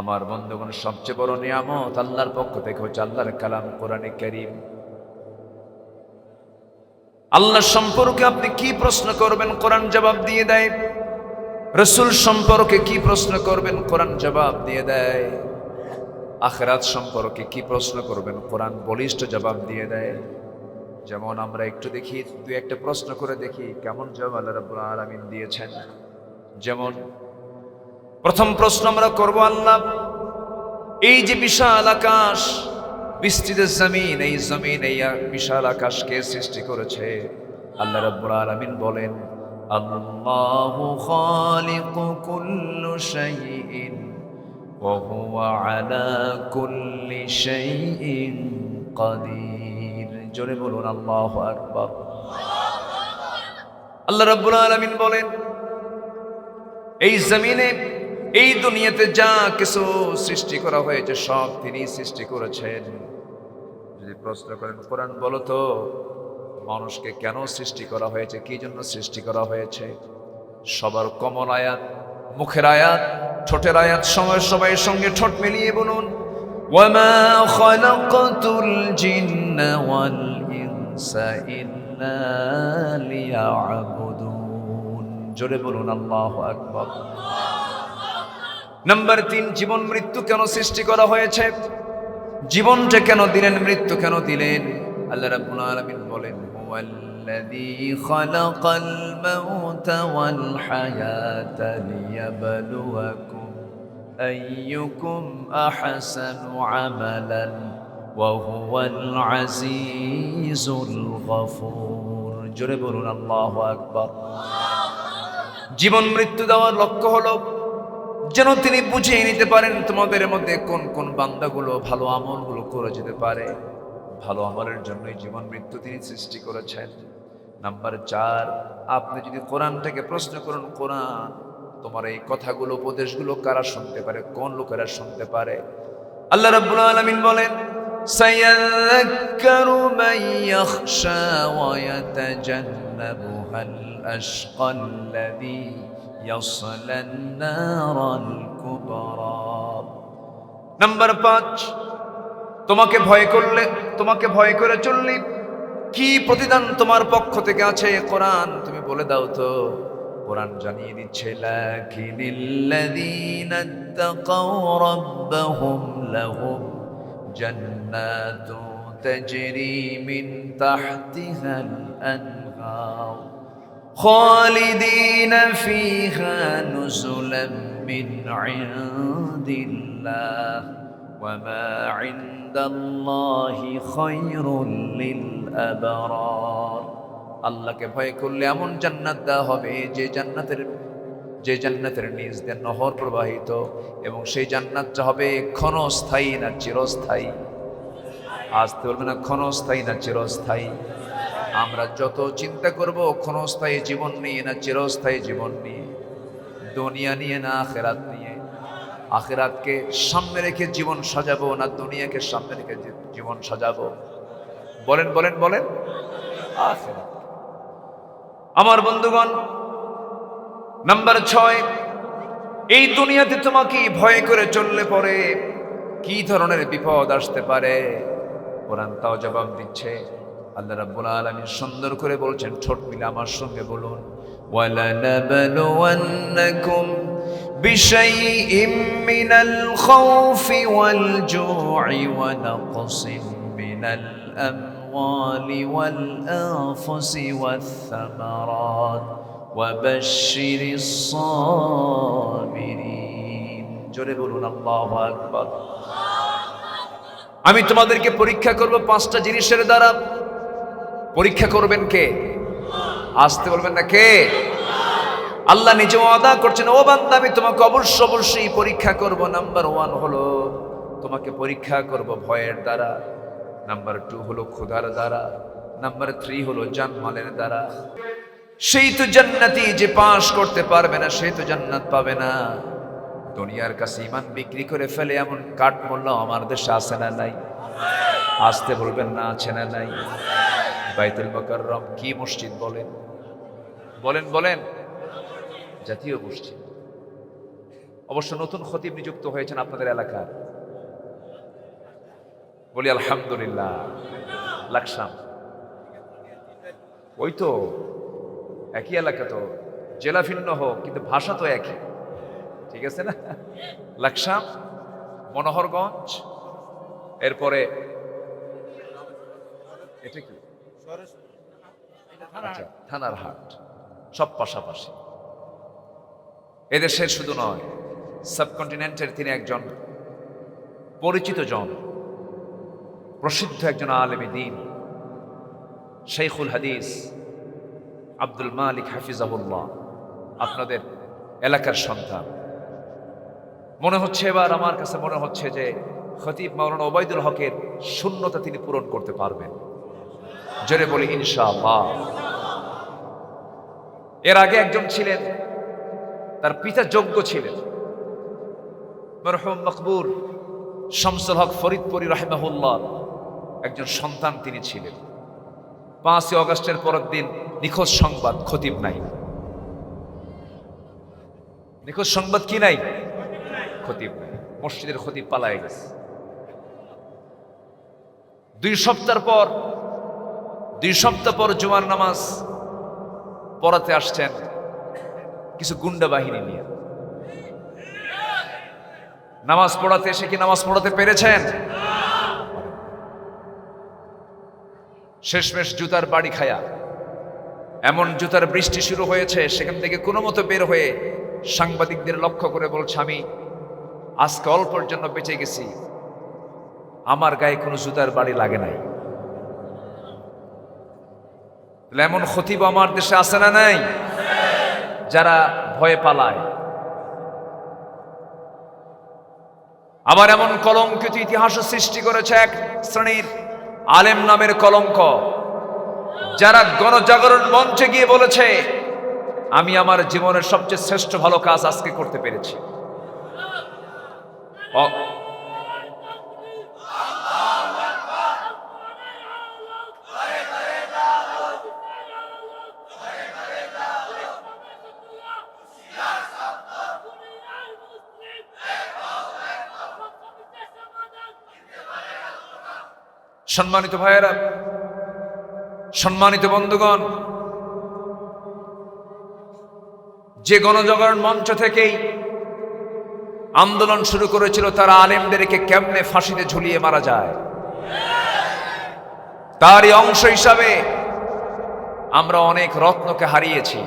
আমার বন্ধুগণ, সবচেয়ে বড় নিয়ামত আল্লাহর পক্ষ থেকে হচ্ছে আল্লাহর কালাম কোরআনে কারীম। আল্লাহ সম্পর্কে আপনি কি প্রশ্ন করবেন, কোরআন জবাব দিয়ে দেয়। রাসূল সম্পর্কে কি প্রশ্ন করবেন, কোরআন জবাব দিয়ে দেয়। আখিরাত সম্পর্কে কি প্রশ্ন করবেন, কোরআন বলিষ্ঠ জবাব দিয়ে দেয়। যেমন আমরা একটু দেখি, দুই একটা প্রশ্ন করে দেখি কেমন জবাব আল্লাহ রাব্বুল আলামিন দিয়েছেন। যেমন প্রথম প্রশ্ন আমরা করব, আল্লাহ এই যে বিশাল আকাশ, বিস্তৃত জমিন, এই জমিন, এই বিশাল আকাশকে সৃষ্টি করেছে আল্লাহ রাব্বুল আলামিন বলেন, আল্লাহু খালিকু কুল্লি শাইইন ওয়া হুয়া আলা কুল্লি শাইইন কাদির। জোরে বলুন আল্লাহু আকবার। আল্লাহ রাব্বুল আলামিন বলেন, এই জমিনে, এই দুনিয়াতে যা কিছু সৃষ্টি করা হয়েছে সব তিনি সৃষ্টি করেছেন। যদি প্রশ্ন করেন কোরআন বলো তো মানুষকে কেন সৃষ্টি করা হয়েছে, কি জন্য সৃষ্টি করা হয়েছে, সবার কমন আয়াত, মুখের আয়াত, ঠোঁটের আয়াত, সবাই সঙ্গে ঠোঁট মিলিয়ে বলুন, ওয়ামা খালাকাতুল জিন্না ওয়াল ইনসা ইল্লা লিয়াবুদুন। জোরে বলুন আল্লাহু আকবার। নাম্বার 3, জীবন মৃত্যু কেন সৃষ্টি করা হয়েছে, জীবনটা কেন দিলেন, মৃত্যু কেন দিলেন। আল্লাহ রাব্বুল আলামিন বলেন, হুয়াল্লাযী খালাকাল মাউতা ওয়াল হায়াতা লিয়াবলুয়াকুম আইয়ুকুম আহসানু আমালান ওয়া হুয়াল আজিজুল গফুর। জোরে বলুন আল্লাহু আকবার। জীবন মৃত্যু দেওয়ার লক্ষ্য হলো যেন তিনি বুঝিয়ে নিতে পারেন তোমাদের মধ্যে কোন কোন বান্দাগুলো ভালো আমলগুলো করে যেতে পারে। ভালো আমলের জন্যই জীবন মৃত্যু তিনি সৃষ্টি করেছেন। নাম্বার 4, আপনি যদি কোরআন থেকে প্রশ্ন করুন, কোরআন তোমার এই কথাগুলো, উপদেশগুলো কারা শুনতে পারে, কোন লোকেরা শুনতে পারে। আল্লাহ রাব্বুল আলামিন বলেন, সায়াযাক্কারু মান ইয়াখশা ওয়া ইয়াতাজান্নাবুহাল আশকাল্লাযী ইয়াসলান নারাল কুবরা। নাম্বার 5, তোমাকে ভয় করে চললে কি প্রতিদান তোমার পক্ষ থেকে আছে, কোরআন তুমি বলে দাও তো। কোরআন জানিয়ে দিচ্ছে, লাকিনিল্লাযীনা তাকাও রাব্বাহুম লাহুম জান্নাতুন তাজরি মিন তাহতিহাল আনহার খালিদিনা ফিহা নুজুলাম মিন ইনদিল্লাহ ওয়া মা ইনদাল্লাহি খায়রুল লিল আবরার। আল্লাহকে ভয় করলে এমন জান্নাত দেওয়া হবে যে জান্নাতের নিচ দিয়ে নহর প্রবাহিত, এবং সেই জান্নাতটা হবে ক্ষণস্থায়ী না চিরস্থায়ী। আসতে বলবে না, ক্ষণস্থায়ী না চিরস্থায়ী। আমরা যত চিন্তা করব ক্ষণস্থায়ী জীবন নিয়ে না চিরস্থায়ী জীবন নিয়ে, দুনিয়া নিয়ে না আখিরাত নিয়ে। আখিরাতকে সামনে রেখে জীবন সাজাবো না দুনিয়াকে সামনে রেখে জীবন সাজাবো? বলেন বলেন বলেন। আখিরাত। আমার বন্ধুগণ, নাম্বার 6, এই দুনিয়াতে তোমাকে ভয় করে চললে পরে কি ধরনের বিপদ আসতে পারে, কোরআন তাও জবাব দিচ্ছে। আল্লাহ রাব্বুল আলামিন সুন্দর করে বলছেন, ঠোঁট মিলে আমার সঙ্গে বলুন, ওয়ালানাবলুওয়ান্নাকুম বিশাইইম মিনাল খাউফি ওয়াল জু'i ওয়া নাকসিম মিনাল আমওয়ালি ওয়াল আনফুসি ওয়াথ সামারাত ওয়া বাশশিরিস সাবিরিন। জোরে বলুন আল্লাহু আকবার। আমি তোমাদেরকে পরীক্ষা করব 5টা জিনিসের দ্বারা। পরীক্ষা করবেন কে? আসতে বলবেন না, কে? আল্লাহ নিজে ওয়াদা করছেন, ও বান্দা আমি তোমাকে অবশ্যই পরীক্ষা করব। নাম্বার 1 হলো তোমাকে পরীক্ষা করব ভয়ের দ্বারা। নাম্বার 2 হলো ক্ষুধার দ্বারা। নাম্বার 3 হলো জানমালের দ্বারা। সেই তো জান্নাতি যে পাশ করতে পারবে না সে তো জান্নাত পাবে না। দুনিয়ার কাছে ঈমান বিক্রি করে ফেলে এমন কাঠ মোল্লা আমার দেশে আছে না নাই? আসতে বলবেন না, আছে না নাই? বাইতুল মুকাররম কি মসজিদ বলেন? বলেন বলেন। জাতীয় মসজিদ। অবশ্য নতুন খতিব নিযুক্ত হয়েছেন আপনাদের এলাকার, বলি আলহামদুলিল্লাহ। লাকসাম, ওই তো একই এলাকা, তো জেলা ভিন্ন হোক কিন্তু ভাষা তো একই, ঠিক আছে না? লাকসাম, মনোহরগঞ্জ, এরপরে এটা কি আচ্ছা, থানার হাট, সব পাশাপাশি। এদেশের শুধু নয়, সাবকন্টিনেন্টের তিনি একজন পরিচিত জন, প্রসিদ্ধ একজন আলেমে দ্বীন, শাইখুল হাদিস আব্দুল মালিক হাফিজাহুল্লাহ, আপনাদের এলাকার সন্তান। মনে হচ্ছে এবার আমার কাছে মনে হচ্ছে যে খতিব মাওলানা ওবায়দুল হকের শূন্যতা তিনি পূরণ করতে পারবেন। জোরে বলি ইনশাআল্লাহ। এর আগে একজন ছিলেন, তার পিতা যোগ্য ছিলেন, মরহুম মকবুর শামসুল হক ফরিদপুরি রাহিমাহুল্লাহ একজন সন্তান তিনি ছিলেন। 5ই অগস্টের পরের দিন নিখোঁজ সংবাদ, খতিব নাই। নিখোঁজ সংবাদ কি নাই? খতিব নাই। মসজিদের খতিব পালায় গেছে। 2 সপ্তাহ পর জুমার নামাজ পড়াতে আসছেন কিছু গুন্ডা বাহিনী নিয়ে। নামাজ পড়াতে এসে কি নামাজ পড়াতে পেরেছেন? শেষমেশ জুতার বাড়ি খায়া, এমন জুতার বৃষ্টি শুরু হয়েছে, সেখান থেকে কোনো মতো বের হয়ে সাংবাদিকদের লক্ষ্য করে বলছে, আমি আজকে অল্পের জন্য বেঁচে গেছি, আমার গায়ে কোনো জুতার বাড়ি লাগে নাই। এমন খতিব আমার দেশে আছে না নাই, যারা ভয়ে পালায়। আবার এমন কলঙ্কিত ইতিহাস সৃষ্টি করেছে এক শ্রেণীর আলেম নামের কলঙ্ক, যারা গণজাগরণ মঞ্চে গিয়ে বলেছে, আমি আমার জীবনের সবচেয়ে শ্রেষ্ঠ ভালো কাজ আজকে করতে পেরেছি। সম্মানিত ভাইয়েরা, সম্মানিত বন্ধুগণ, যে গণজাগরণ মঞ্চ থেকেই আন্দোলন শুরু করেছিল, তারা আলেমদেরকে কেমনে ফাঁসিতে ঝুলিয়ে মারা যায়, তারই অংশ হিসাবে আমরা অনেক রত্নকে হারিয়েছি।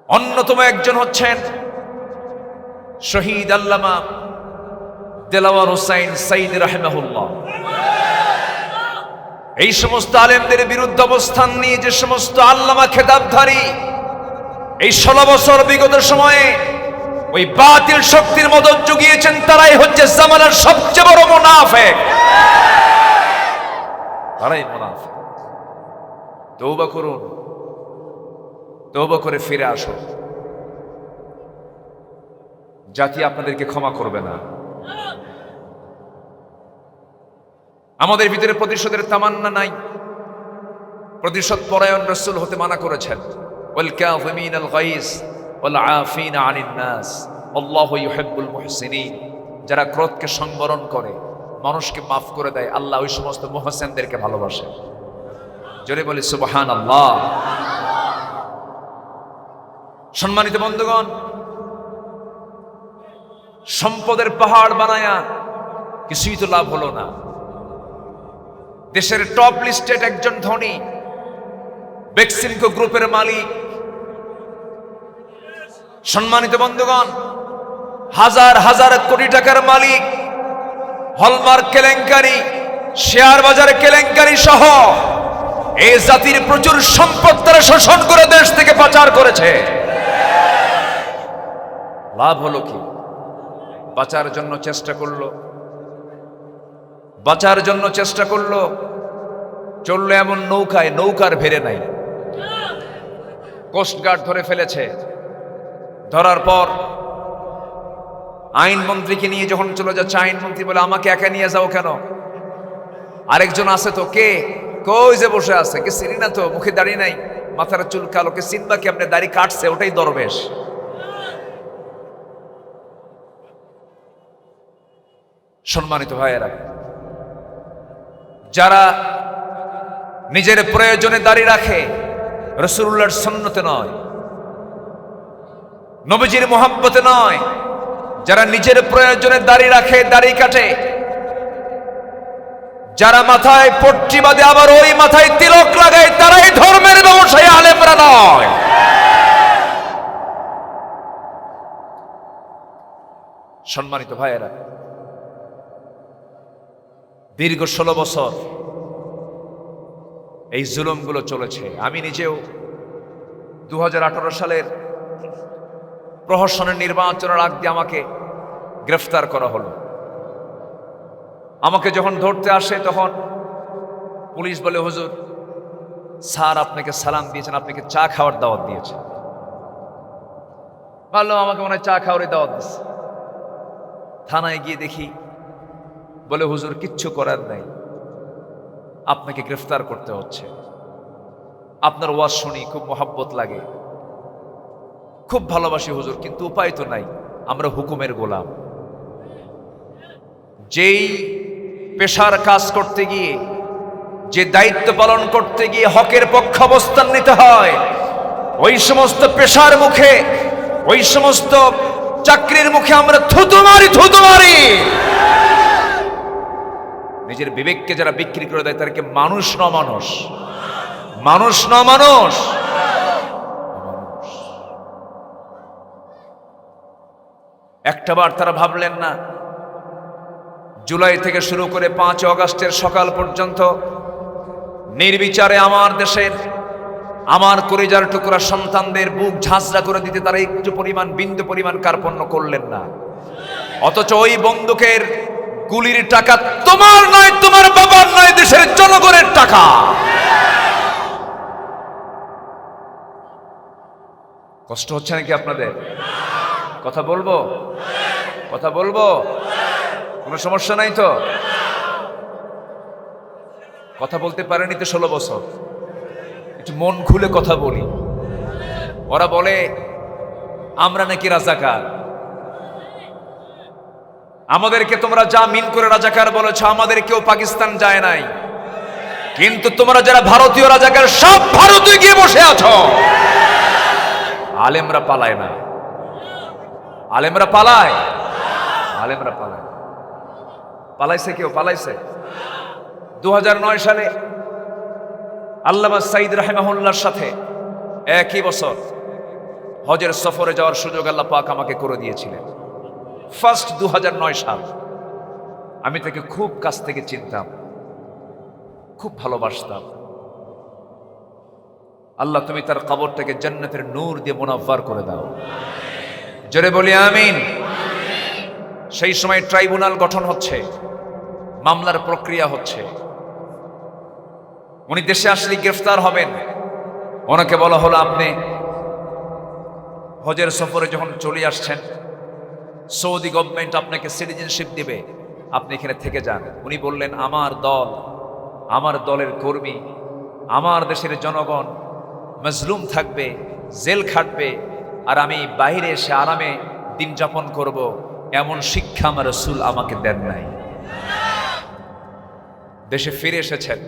অন্যতম একজন হচ্ছেন শহীদ আল্লামা দেলাওয়ার হোসাইন সাইদ রাহিমাহুল্লাহ। এই সমস্ত আলেমদের বিরুদ্ধে অবস্থান নিয়ে যে সমস্ত আল্লামা খেতাবধারী এই 16 বছর বিগত সময়ে ওই বাতিল শক্তির মদত জুগিয়েছেন, তারাই হচ্ছে জামানার সবচেয়ে বড় মুনাফিক। তারাই মুনাফিক। তওবা করুন, তওবা করে ফিরে আসুন। জাতি আপনাদেরকে ক্ষমা করবে না। আমাদের ভিতরে প্রতিশোধের তামান্না নাই। প্রতিশোধ পরায়ণ রাসূল হতে মানা করেছেন, ওয়াল কাযিমিনাল গাইজ ওয়াল আফিনা আনিন নাস আল্লাহু ইউহিব্বুল মুহসিনিন। যারা ক্রোধকে সংবরণ করে, মানুষকে মাফ করে দেয়, আল্লাহ ওই সমস্ত মুহসিনদেরকে ভালোবাসে। জোরে বলি সুবহানাল্লাহ। সম্মানিত বন্ধুগণ, সম্পদের পাহাড় বানায়া কিছুই তো লাভ হলো না। দেশের টপ লিস্টেড একজন ধনী, বেক্সিমকো গ্রুপের মালিক। সম্মানিত বন্ধুগণ, হাজার হাজার কোটি টাকার মালিক, হলমার্ক কেলেঙ্কারি, শেয়ার বাজার কেলেঙ্কারি সহ এই জাতির প্রচুর সম্পদ তারা শোষণ করে দেশ থেকে পাচার করেছে। লাভ হলো কি? বাঁচার জন্য চেষ্টা করলো, বাঁচার জন্য চেষ্টা করলো, চললো এমন নৌকায়, নৌকার ভেড়ে নাই। কোস্টগার্ড ধরে ফেলেছে। ধরার পর আইনমন্ত্রীকে নিয়ে যখন চলে যাচ্ছে, আইনমন্ত্রী বলে, আমাকে একা নিয়ে যাও কেন? আরেকজন আছে তো, কে? কই যে বসে আছে, কে চিনি না তো, মুখে দাড়ি নাই, মাথার চুল কালো, কে চিনবা কি? আপনি দাড়ি কাটছে, ওটাই দরবেশ। সম্মানিত ভাইয়েরা, যারা নিজের প্রয়োজনে দাড়ি রাখে, রাসূলুল্লাহর সুন্নতে নয়, নবীজির মুহাব্বতে নয়, যারা নিজের প্রয়োজনে দাড়ি রাখে, দাড়ি কাটে, যারা মাথায় পট্টি বাঁধে আবার ওই মাথায় তিলক লাগায়, তারাই ধর্মের ব্যবসায়ী, আলেমরা নয়। সম্মানিত ভাইয়েরা, দীর্ঘ 16 বছর এই জুলুমগুলো চলেছে। আমি নিজেও 2018 সালের প্রহসনের নির্বাচনের আগ দিয়ে আমাকে গ্রেফতার করা হলো। আমাকে যখন ধরতে আসে তখন পুলিশ বলে, হুজুর স্যার আপনাকে সালাম দিয়েছেন, আপনাকে চা খাওয়ার দাওয়াত দিয়েছেন। ভালো, আমাকে মনে হয় চা খাওয়ারই দাওয়াত দিচ্ছে। থানায় গিয়ে দেখি, বলে হুজুর কিচ্ছু করার নাই, আপনাকে গ্রেফতার করতে হচ্ছে। আপনার ওয়াজ শুনি, খুব মহাব্বত লাগে, খুব ভালোবাসি হুজুর, কিন্তু উপায় তো নাই, আমরা হুকুমের গোলাম। যেই পেশার কাজ করতে গিয়ে, যে দায়িত্ব পালন করতে গিয়ে হকের পক্ষে অবস্থান নিতে হয়, ওই সমস্ত পেশার মুখে, ওই সমস্ত চাকরির মুখে আমরা থুতু মারি। নিজের বিবেককে যারা বিক্রি করে দেয়, তাদেরকে মানুষ ন মানুষ, মানুষ ন মানুষ। একটাবার তারা ভাবলেন না জুলাই থেকে শুরু করে 5 আগস্টের সকাল পর্যন্ত নির্বিচারে আমার দেশের, আমার কলিজার টুকরা সন্তানদের বুক ঝাঁঝরা করে দিতে তারা একটু পরিমাণ, বিন্দু পরিমাণ কার্পণ্য করলেন না। অথচ ওই বন্দুকের গুলির টাকা তোমার নয়, তোমার বাবার নয়, দেশের জনগণের টাকা। কষ্ট হচ্ছে নাকি আপনাদের? কথা বলবো, কথা বলবো, কোনো সমস্যা নাই তো? কথা বলতে পারেনি তো 16 বছর, একটু মন খুলে কথা বলি। ওরা বলে আমরা নাকি রাজাকার, আমাদেরকে তোমরা যা মিন করে রাজাকার বলেছ, আমাদের কেউ পাকিস্তান যায় নাই, কিন্তু তোমরা যারা ভারতীয় রাজাকার, সব ভারতে গিয়ে বসে আছো। আলেমরা পালায় না, আলেমরা পালায়, আলেমরা পালায়। পালাইছে কেউ? পালাইছে। 2009 সালে আল্লামা সাইদ রাহিমাহুল্লাহর সাথে একই বছর হজের সফরে যাওয়ার সুযোগ আল্লাহ পাক আমাকে করে দিয়েছিলেন। ফার্স্ট 2009 সাল। আমি তাকে খুব কাছ থেকে চিনতাম, খুব ভালোবাসতাম। আল্লাহ তুমি তার কবরটাকে জান্নাতের নূর দিয়ে মুনাফফার করে দাও, জোরে বলি আমিন। সেই সময় ট্রাইব্যুনাল গঠন হচ্ছে, মামলার প্রক্রিয়া হচ্ছে। উনি দেশে আসলে গ্রেফতার হবেন। ওনাকে বলা হলো আপনি হজের সফরে যখন চলে আসছেন, সৌদি গভর্নমেন্ট আপনাকে সিটিজেনশিপ দিবে, আপনি এখানে থেকে যান। উনি বললেন আমার দল, আমার দলের কর্মী, আমার দেশের জনগণ মজলুম থাকবে, জেল খাটবে, আর আমি বাইরে এসে আরামে দিন যাপন করব, এমন শিক্ষা আমার রাসূল আমাকে দেন নাই। দেশে ফিরে এসেছেন,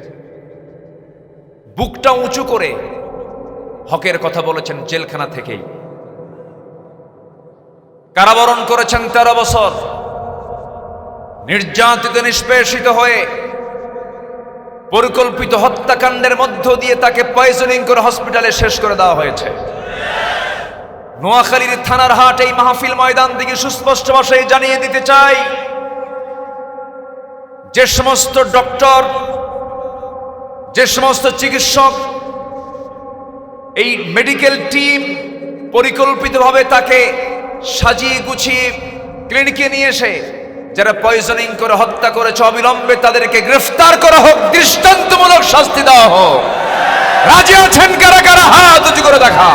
বুকটা উঁচু করে হকের কথা বলেছেন জেলখানা থেকেই। কারাবরণ করেছেন 13 বছর, নির্যাতিত নিষ্পেষিত হয়ে পরিকল্পিত হত্যাকাণ্ডের মধ্য দিয়ে তাকে পয়জনিং করে হসপিটালে শেষ করে দেওয়া হয়েছে। নোয়াখালীর থানার হাট এই মাহফিল ময়দান থেকে সুস্পষ্ট ভাষায় জানিয়ে দিতে চাই, যে সমস্ত ডক্টর, যে সমস্ত চিকিৎসক, এই মেডিকেল টিম পরিকল্পিতভাবে তাকে সাজিয়ে গুছিয়ে ক্লিনিকে নিয়ে এসে যারা পয়জনিং করে হত্যা করেছে, অবিলম্বে তাদেরকে গ্রেফতার করা হোক, দৃষ্টান্তমূলক শাস্তি দেওয়া হোক। রাজি আছেন কারা কারা? হাত উঁচু করে দেখা।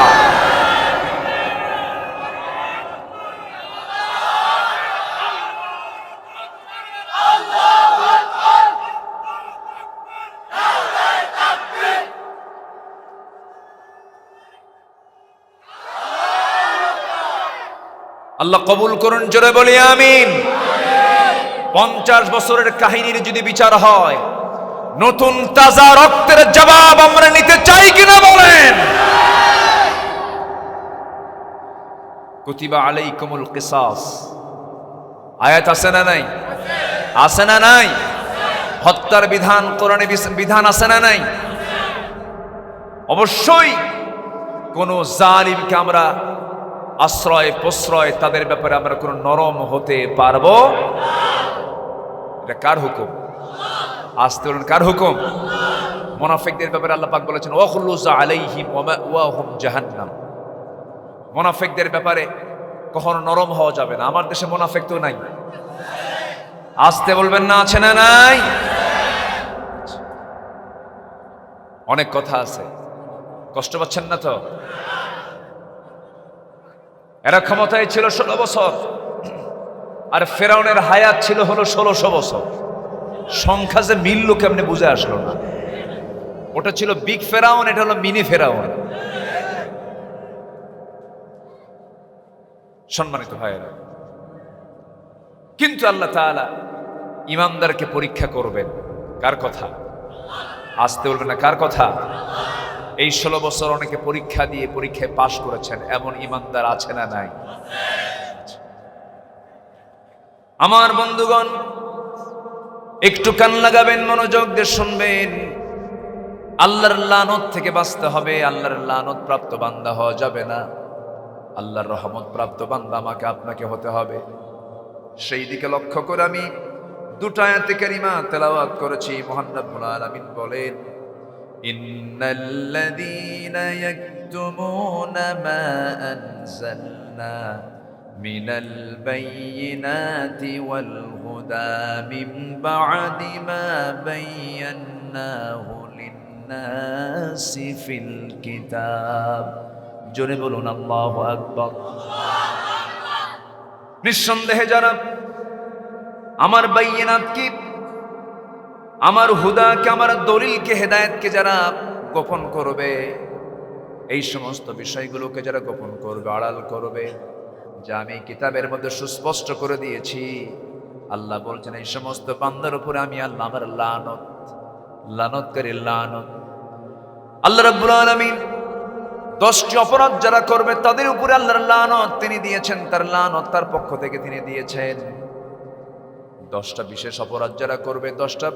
আল্লাহ কবুল করুন, জোরে বলি আমিন। 50 বছরের কাহিনীর যদি বিচার হয়, নতুন তাজা রক্তের জবাব আমরা নিতে চাই কিনা বলেন? কুতিবা আলাইকুমুল কিসাস, আয়াত আছে না নাই? আছে না নাই? হত্যার বিধান, কোরআনে বিধান আছে না নাই? অবশ্যই কোন জালিমকে আমরা আশ্রয় প্রশ্রয়, তাদের ব্যাপারে আমরা কোনো নরম হতে পারবো? এটা কার হুকুম? আসতে বলুন, কার হুকুম? মুনাফিকদের ব্যাপারে আল্লাহ পাক বলেছেন ওয়াখলুজ আলাইহিম ওয়া মাওয়াহুম জাহান্নাম। মুনাফিকদের ব্যাপারে কখনো নরম হওয়া যাবে না। আমার দেশে মুনাফিক তো নাই, আসতে বলবেন না, আছে না নাই? অনেক কথা আছে, কষ্ট পাচ্ছেন না তো? এরা ক্ষমতায় ছিল 16 বছর, আর ফেরাউনের হায়াত ছিল হলো 1600 বছর। সংখ্যা যে মিলল কেমনে বুঝে আসলো না। ওটা ছিল বিগ ফেরাউন, এটা হলো মিনি ফেরাউন। সম্মানিত ভাইয়েরা, কিন্তু আল্লাহ তাআলা ইমানদারকে পরীক্ষা করবেন। কার কথা? আসতে বলবেন না, কার কথা? এই 16 বছর অনেকে পরীক্ষা দিয়ে পরীক্ষায় পাশ করেছেন, এমন ইমানদার আছে না নাই? আমার বন্ধুগণ, একটু কান লাগাবেন, মনোযোগ দিয়ে শুনবেন। আল্লাহর লানত থেকে বাঁচতে হবে। আল্লাহর লানত প্রাপ্ত বান্দা হওয়া যাবে না। আল্লাহর রহমত প্রাপ্ত বান্দা আমাকে আপনাকে হতে হবে। সেই দিকে লক্ষ্য করে আমি দুটো আয়াতে কারিমা তেলাওয়াত করেছি। মহান রব্বুল আলামিন বলেন, ইন্নাল্লাযীনা ইয়াকতুমুনা মা আনজালনা মিনাল বায়্যিনাতি ওয়াল হুদা মিন বা'দি মা বায়্যানাহু লিন-নাসি ফিল কিতাব। জোরে বলুন আল্লাহু আকবার। নিঃসন্দেহে যারা আমার বায়্যিনাতকে, আমার হুদাকে, আমার দলিলকে, হেদায়েতকে যারা গোপন করবে, এই সমস্ত বিষয়গুলোকে যারা গোপন করবে, আড়াল করবে, যা আমি কিতাবের মধ্যে সুস্পষ্ট করে দিয়েছি, আল্লাহ বলছেন এই সমস্ত বান্দার উপরে আমি আল্লাহ আমার লানত, লানতকারী লানত। আল্লাহ রাব্বুল আলামিন 10টি অপরাধ যারা করবে তাদের উপরে আল্লাহর লানত তিনি দিয়েছেন, তার লানত তার পক্ষ থেকে তিনি দিয়েছেন। 10টা বিশেষ অপরাধ যারা করবে, 10টা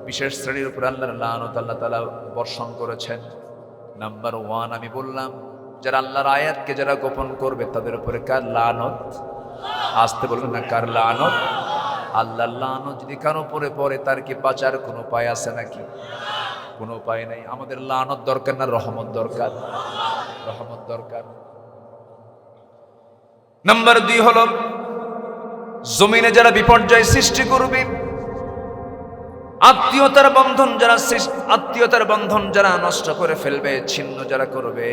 বিশেষ শ্রেণীর উপরে আল্লাহর লানত আল্লাহ তাআলা বর্ষণ করেছেন। নাম্বার 1 আমি বললাম, যারা আল্লাহর আয়াতকে যারা গোপন করবে তাদের উপরে কার লানত? আসতে বলবেন না, কার লানত? আল্লাহর লানত যদি কার উপরে পড়ে তার কি বাঁচার কোনো উপায় আছে নাকি? কোনো উপায় নাই। আমাদের লানত দরকার না রহমত দরকার? রহমত দরকার। নাম্বার 2 হলো, জমিনে যারা বিপর্যয় সৃষ্টি করবে, আত্মীয়তার বন্ধন যারা নষ্ট করে ফেলবে, ছিন্ন যারা করবে,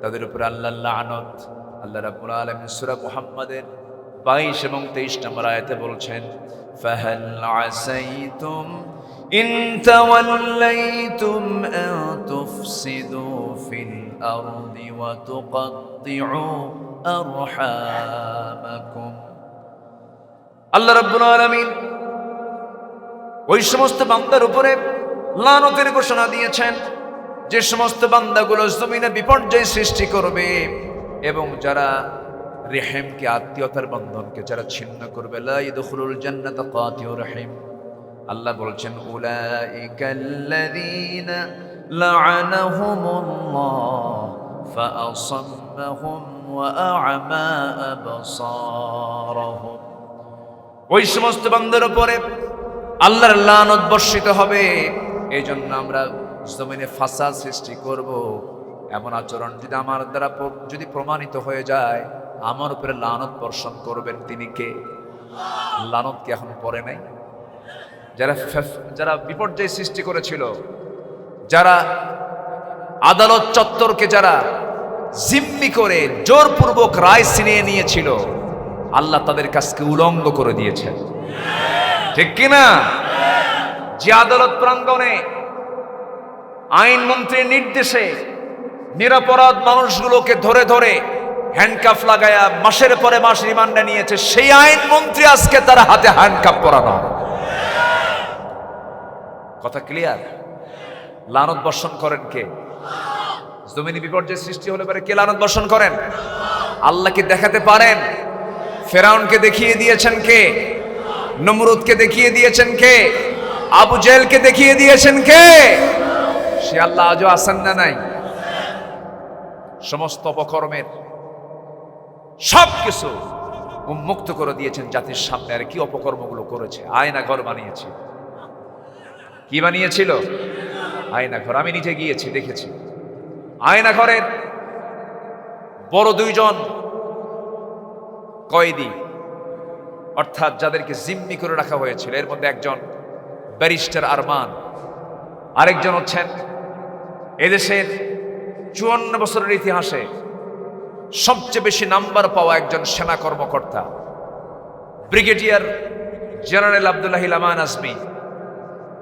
তাদের উপরে আল্লাহর লানত। আল্লাহ রাব্বুল আলামিন সূরা মুহাম্মাদের 22 এবং 23 নম্বর আয়াতে বলছেন, ফাহাল আসাইতুম ইন তাওয়াল্লাইতুম আন তুফসিদু ফিল আরদি ওয়া তুকাত্তিউ আরহামাকুম। আল্লাহ রাব্বুল আলামিন ওই সমস্ত বান্দার উপরে লানতের ঘোষণা দিয়েছেন যে সমস্ত বান্দাগুলো জমিনে বিপর্যয় সৃষ্টি করবে এবং যারা রেহেমকে, আত্মীয়তার বন্ধনকে যারা ছিন্ন করবে, লা ইয়াদখুলুল জান্নাতা কাতিউর রহিম। আল্লাহ বলছেন, উলাইকাল্লাযীনা লা'আনাহুমুল্লাহ ফাআসাম্মাহুম ওয়া আ'মা আবসারহুম। ওই সমস্ত বান্দার উপরে আল্লাহর লানত বর্ষিত হবে। এই জন্য আমরা জমিনে ফাসাদ সৃষ্টি করব, এমন আচরণ যদি আমার দ্বারা যদি প্রমাণিত হয়ে যায়, আমার উপরে লানত বর্ষণ করবেন তিনি কে? লানত কি এখন পড়ে নাই? যারা বিপর্যয় সৃষ্টি করেছিল, যারা আদালত চত্বরকে যারা জিম্মি করে জোরপূর্বক রায় ছিনিয়ে নিয়েছিল, আল্লাহ তাদের কাজকে উলঙ্গ করে দিয়েছেন, ঠিক কিনা? যে আদালত প্রাঙ্গণে আইনমন্ত্রীর নির্দেশে নিরপরাধ মানুষগুলোকে ধরে ধরে হ্যান্ডকাফ লাগায়া মাসের পরে মাস রিমান্ডে নিয়েছে, সেই আইন মন্ত্রী আজকে তার হাতে হ্যান্ডকাফ পরানো। কথা ক্লিয়ার? লানত বর্ষণ করেন কে? জমিনে বিপর্যয় সৃষ্টি হলে পরে কে লানত বর্ষণ করেন? আল্লাহকে দেখাতে পারেন? ফেরাউনকে দেখিয়ে দিয়েছেন কে? নমরুদকে দেখিয়ে দিয়েছেন কে? আবু জেহেলকে দেখিয়ে দিয়েছেন কে? সে আল্লাহ আজও আছেন না নাই? সমস্ত অপকর্মের সবকিছু উন্মুক্ত করে দিয়েছেন জাতির সামনে। আর কি অপকর্মগুলো করেছে! আয়না ঘর বানিয়েছে। কি বানিয়েছিল? আয়না ঘর। আমি নিজে গিয়েছি, দেখেছি। আয়না ঘরের বড় দুইজন কয়েদি, অর্থাৎ যাদেরকে জিম্মি করে রাখা হয়েছিল, এর মধ্যে একজন ব্যারিস্টার আরমান, আরেকজন হচ্ছেন এদেশের 54 বছরের ইতিহাসে সবচেয়ে বেশি নাম্বার পাওয়া একজন সেনা কর্মকর্তা, ব্রিগেডিয়ার জেনারেল আব্দুল্লাহ আমান আজমি।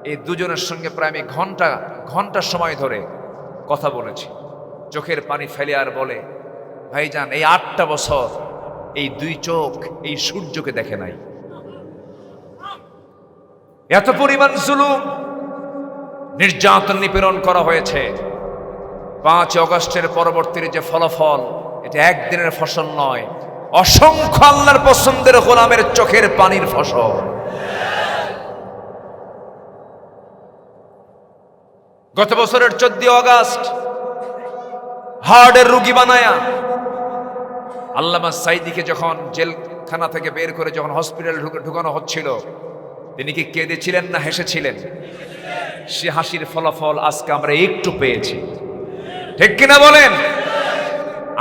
এই দুজনের সঙ্গে প্রায় আমি ঘন্টা সময় ধরে কথা বলেছি। চোখের পানি ফেলে আর বলে, ভাইজান, এই 8টা বছর এই দুই চোখ এই সূর্যকে দেখে নাই। এত পরিমাণ জুলুম, নির্যাতন, নিপীড়ন করা হয়েছে। 5 অগস্টের পরবর্তীর যে ফলাফল, এটা একদিনের ফসল নয়, অসংখ্য আল্লাহর পছন্দের গোলামের চোখের পানির ফসল। গত বছরের 14 অগস্ট হার্টের রোগী বানায়া আল্লামা সাইদিকে যখন জেলখানা থেকে বের করে যখন হসপিটালে ঢুকানো হচ্ছিল, তিনি কি কেঁদেছিলেন না হেসেছিলেন? সে হাসির ফলাফল আজকে আমরা একটু পেয়েছি। ঠিক কিনা বলেন?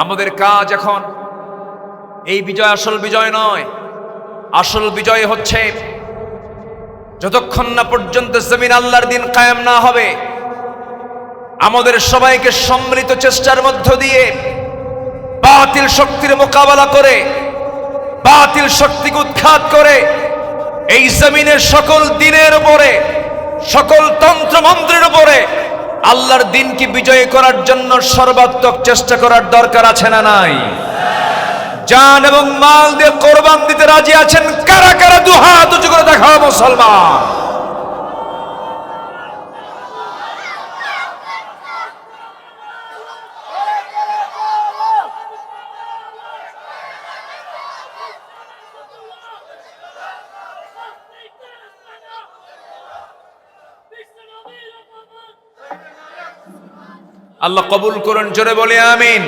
আমাদের কাজ এখন এই বিজয় আসল বিজয় নয়। আসল বিজয় হচ্ছে যতক্ষণ না পর্যন্ত জমিন আল্লাহর দিন কায়েম না হবে, আমাদের সবাইকে সম্মিলিত চেষ্টার মধ্য দিয়ে বাতিল শক্তির মোকাবেলা করে, বাতিল শক্তিকে উৎখাত করে এই জমিনের সকল দিনের উপরে, সকল তন্ত্র মন্ত্রের উপরে আল্লাহর দিনকে বিজয় করার জন্য সর্বাত্মক চেষ্টা করার দরকার আছে না নাই? জান এবং মাল দিয়ে কোরবান দিতে রাজি আছেন কারা কারা? দুহাত উঁচু করে দেখাও মুসলমান। আল্লাহ কবুল করুন, জোরে বলে আমিন।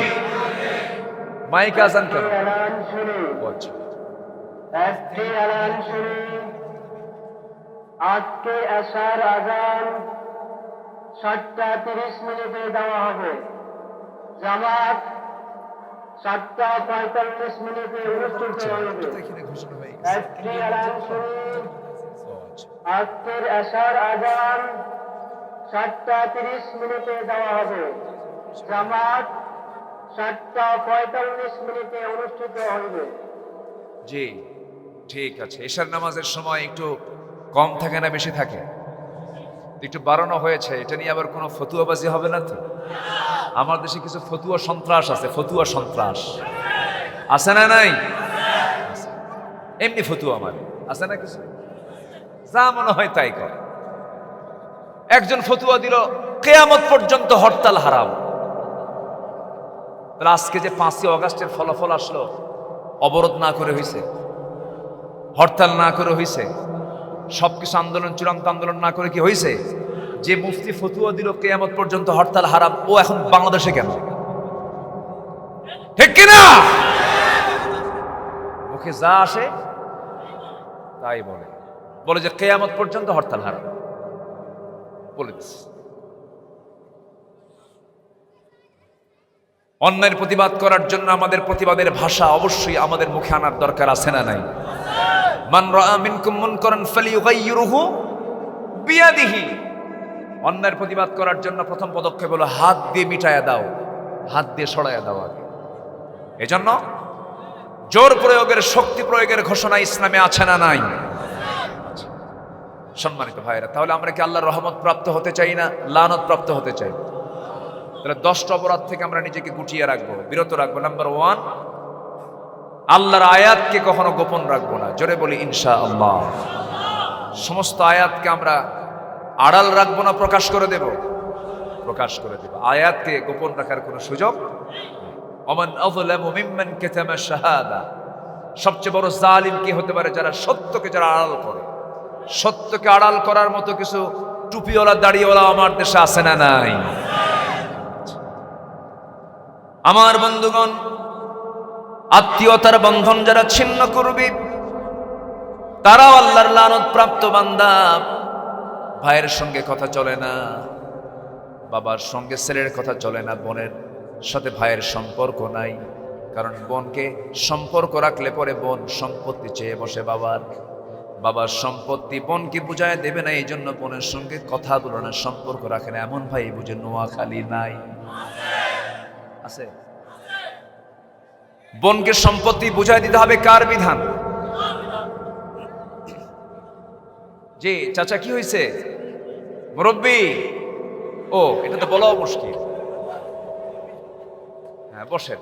মাইক আজান কেন? আজকে আশার আজান 7:30 দেওয়া হবে। জামাত 7:45 অনুষ্ঠিত হবে। আজকের আশার আজান 7:30 দেওয়া হবে। জামাত 7:45 অনুষ্ঠিত হবে। জি, ঠিক আছে। এশার নামাজের সময় একটু কম থাকে না বেশি থাকে? একটু বাড়ানো হয়েছে। এটা নিয়ে আবার কোনো ফতুয়াবাজি হবে না তো? আমার দেশে কিছু ফতুয়া সন্ত্রাস আছে। ফতুয়া সন্ত্রাস আছে না নাই? এমনি ফতুয়া আমার আছে না কিছু, যা মনে হয় তাই করে। একজন ফতুয়া দিল কিয়ামত পর্যন্ত হরতাল হারাম। তাহলে আজকে যে 5 অগস্টের ফলাফল আসলো, অবরোধ না করে হইছে, হরতাল না করে হইছে, সবকিছু আন্দোলন, চূড়ান্ত আন্দোলন না করে কি হইছে? যে মুফতি ফতুয়া দিল কিয়ামত পর্যন্ত হরতাল হারাম, ও এখন বাংলাদেশে কেন? ঠিক কিনা? মুখে যা আসে তাই বলে যে কিয়ামত পর্যন্ত হরতাল হারাম বলে দিচ্ছে। অন্যায়ের প্রতিবাদ করার জন্য আমাদের প্রতিবাদের ভাষা অবশ্যই আমাদের মুখে আনার দরকার আছে না নাই? মান রাআ মিনকুম মুনকারান ফালিয়ুগাইয়িরহু বিয়াদিহি। অন্যায়ের প্রতিবাদ করার জন্য প্রথম পদক্ষেপ হলো হাত দিয়ে মিটায়া দাও, হাত দিয়ে সরাইয়া দাও আগে। এজন্য জোর প্রয়োগের, শক্তি প্রয়োগের ঘোষণা ইসলামে আছে না নাই? সম্মানিত ভাইরা, তাহলে আমরা কি আল্লাহর রহমত প্রাপ্ত হতে চাই না লানত প্রাপ্ত হতে চাই? তাহলে 10টা অপরাধ থেকে আমরা নিজেকে গুটিয়ে রাখবো, বিরত রাখবো। নাম্বার 1, আল্লাহর আয়াতকে কখনো গোপন রাখবো না, জোরে বলি ইনশাআল্লাহ। সমস্ত আয়াতকে আমরা আড়াল রাখবো না, প্রকাশ করে দেব, প্রকাশ করে দেব। আয়াতকে গোপন রাখার কোনো সুযোগ। ওমান আযলামু মিম্মান কাতামা শাহাদা, সবচেয়ে বড় জালিম কি হতে পারে? যারা সত্যকে যারা আড়াল করে। সত্যকে আড়াল করার মতো কিছু টুপিওয়ালা দাড়িওয়ালা আমার দেশে আছে না নাই? আমার বন্ধুগণ, আত্মীয়তার বন্ধন যারা ছিন্ন করবে তারাও আল্লাহর লানত প্রাপ্ত বান্দা। ভাইয়ের সঙ্গে কথা চলে না, বাবার সঙ্গে ছেলের কথা চলে না, বোনের সাথে ভাইয়ের সম্পর্ক নাই। কারণ বোনকে সম্পর্ক রাখলে পরে বোন সম্পত্তি চেয়ে বসে বাবার, বাবার সম্পত্তি বোনকে বুঝায় দেবে না, এই জন্য বোনের সঙ্গে কথা বলো না, সম্পর্ক রাখে না। এমন ভাই বুঝে নোয়াখালী নাই? আছে? বোনকে সম্পত্তি বুঝায় দিতে হবে কার বিধান? জি চাচা, কি হয়েছে? মুরব্বী, ও এটা তো বলাও মুশকিল। হ্যাঁ বসেন,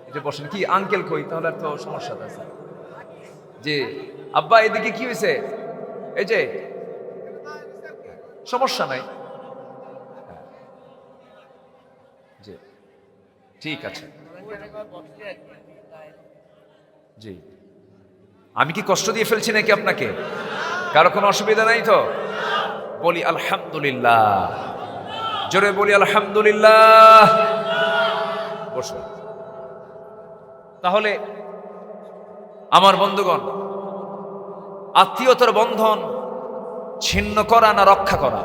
এটা বসেন। কি আঙ্কেল কই? তাহলে তো সমস্যা আছে। জি আব্বা, এদিকে কি হয়েছে? এই যে সমস্যা নাই। জি ঠিক আছে। জি আমি কি কষ্ট দিয়ে ফেলছি নাকি আপনাকে? কারো কোনো অসুবিধা নাই তো? বলি আলহামদুলিল্লাহ, জোরে বলি আলহামদুলিল্লাহ। বসুন। তাহলে আমার বন্ধুগণ, আত্মীয়তার বন্ধন ছিন্ন করা না রক্ষা করা?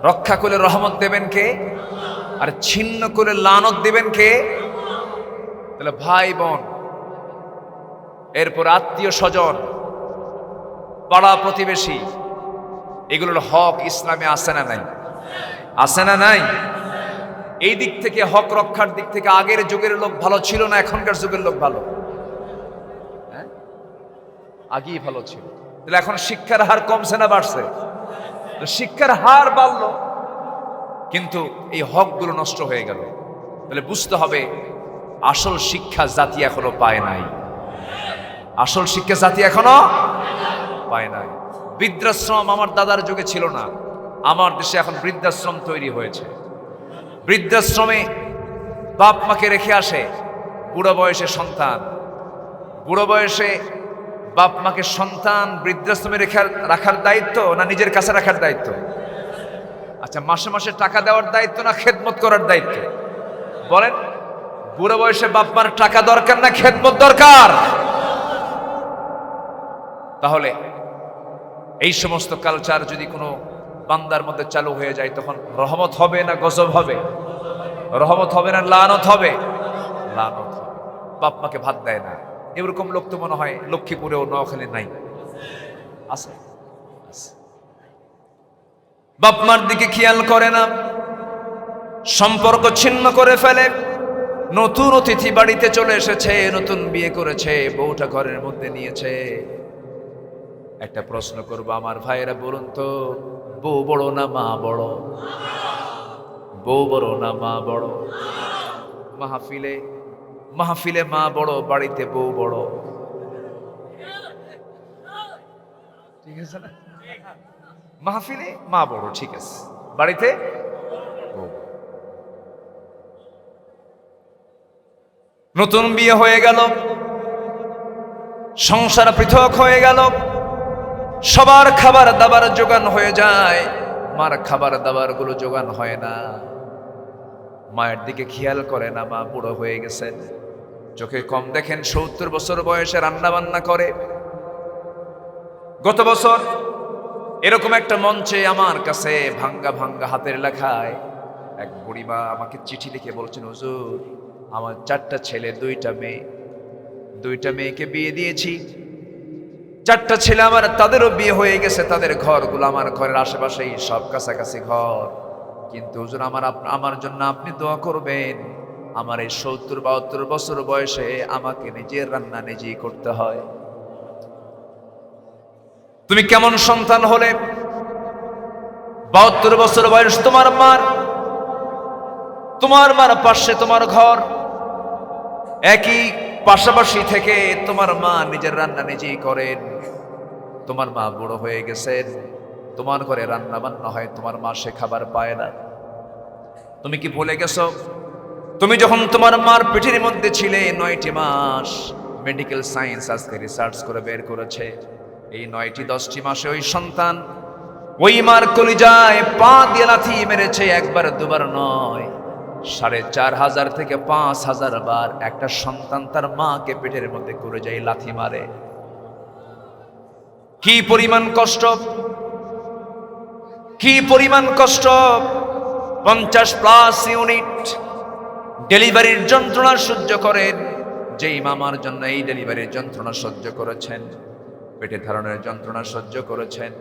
রক্ষা করলে রহমত দেবেন কে? আর ছিন্ন করে লানত দিবেন কে? তাহলে ভাই বোন, এরপর আত্মীয় স্বজন, পাড়া প্রতিবেশী, এগুলোর হক ইসলামে আছে না নাই? আছে না নাই? এই দিক থেকে হক রক্ষার দিক থেকে আগের যুগের লোক ভালো ছিল না এখনকার যুগের লোক ভালো? হ্যাঁ, আগেই ভালো ছিল। তাহলে এখন শিক্ষার হার কমছে না বাড়ছে? শিক্ষার হার বাড়লো, কিন্তু এই হকগুলো নষ্ট হয়ে গেল। তাহলে বুঝতে হবে আসল শিক্ষা জাতি এখনো পায় নাই। আসল শিক্ষা জাতি এখনো পায় নাই। বৃদ্ধাশ্রম আমার দাদার যুগে ছিল না, আমার দেশে এখন বৃদ্ধাশ্রম তৈরি হয়েছে। বৃদ্ধাশ্রমে বাপ মাকে রেখে আসে বুড়ো বয়সে সন্তান, বুড়ো বয়সে বাপ মাকে সন্তান বৃদ্ধাশ্রমে রাখার দায়িত্ব না নিজের কাছে রাখার দায়িত্ব? আচ্ছা, মাসে মাসে টাকা দেওয়ার দায়িত্ব না খেদমত করার দায়িত্ব? বলেন, বুড়ো বয়সে বাপ মার টাকা দরকার না খেদমত দরকার? তাহলে এই সমস্ত কালচার যদি কোনো বান্দার মধ্যে চালু হয়ে যায়, তখন রহমত হবে না গজব হবে? রহমত হবে না লানত হবে? লানত হবে। বাপ মাকে ভাত দেয় না, এরকম লোক তো মনে হয় লক্ষ্মীপুরেও নোয়াখালী নাই? আছে? বাপ মার দিকে খেয়াল করে না, সম্পর্ক ছিন্ন করে ফেলে। নতুন অতিথি বাড়িতে চলে এসেছে, নতুন বিয়ে করেছে, বউটা ঘরের মধ্যে নিয়েছে। একটা প্রশ্ন করবো আমার ভাইয়েরা, বলুন তো, বউ বড় না মা বড়? বউ বড় না মা বড়? মাহফিলে মাহফিলে মা বড়, বাড়িতে বউ বড়। ঠিক আছে না? মাহফিলে মা বড়, ঠিক আছে, বাড়িতে বউ। নতুন বিয়ে হয়ে গেল, সংসার পৃথক হয়ে গেল, সবার খাবার দাবার জোগান হয়ে যায়, মার খাবার দাবার গুলো জোগান হয় না। মায়ের দিকে খেয়াল করে না, মা বুড়ো হয়ে গেছেন, চোখে কম দেখেন, 70 বছর বয়সে রান্না বান্না করে। গত বছর এরকম একটা মঞ্চে আমার কাছে ভাঙ্গা ভাঙ্গা হাতের লেখায় এক বুড়িমা আমাকে চিঠি লিখে বলছেন, হুজুর আমার 4টা ছেলে 2টা মেয়ে, 2টা মেয়েকে বিয়ে দিয়েছি, 4টা ছেলে আমার, তাদেরও বিয়ে হয়ে গেছে, তাদের ঘরগুলো আমার ঘরের আশেপাশেই সব কাছাকাছি ঘর। কিন্তু হুজুর আমার জন্য আপনি দোয়া করবেন, আমার এই 70-72 বছর বয়সে আমাকে নিজের রান্না নিজেই করতে হয়। তুমি কেমন সন্তান হলে? 72 বছর বয়স তোমার মার পাশে তোমার ঘর, একই পাশাপাশি থেকে তোমার মা নিজের রান্না নিজেই করেন। তোমার মা বুড়ো হয়ে গেছেন, তোমার ঘরে রান্না বান্না হয়, তোমার মা সে খাবার পায় না। তুমি কি ভুলে গেছো তুমি যখন তোমার মার পেটের মধ্যে ছিলে 9টি মাস? মেডিকেল সায়েন্স আজকে রিসার্চ করে বের করেছে এই 9টি 10টি মাসে ওই সন্তান ওই মার কলিজায় পা দিয়ে লাথি মেরেছে, একবার দুবার নয়, 4,500 থেকে 5,000 বার একটা সন্তান তার মাকে পেটের মধ্যে করে যায় লাথি মারে। কি পরিমাণ কষ্ট, কি পরিমাণ কষ্ট! 50+ ইউনিট ডেলিভারির যন্ত্রণা সহ্য করেন। যেই মামার জন্য এই ডেলিভারির যন্ত্রণা সহ্য করেছেন, পেটে ধারণের যন্ত্রণা সহ্য করেছেন,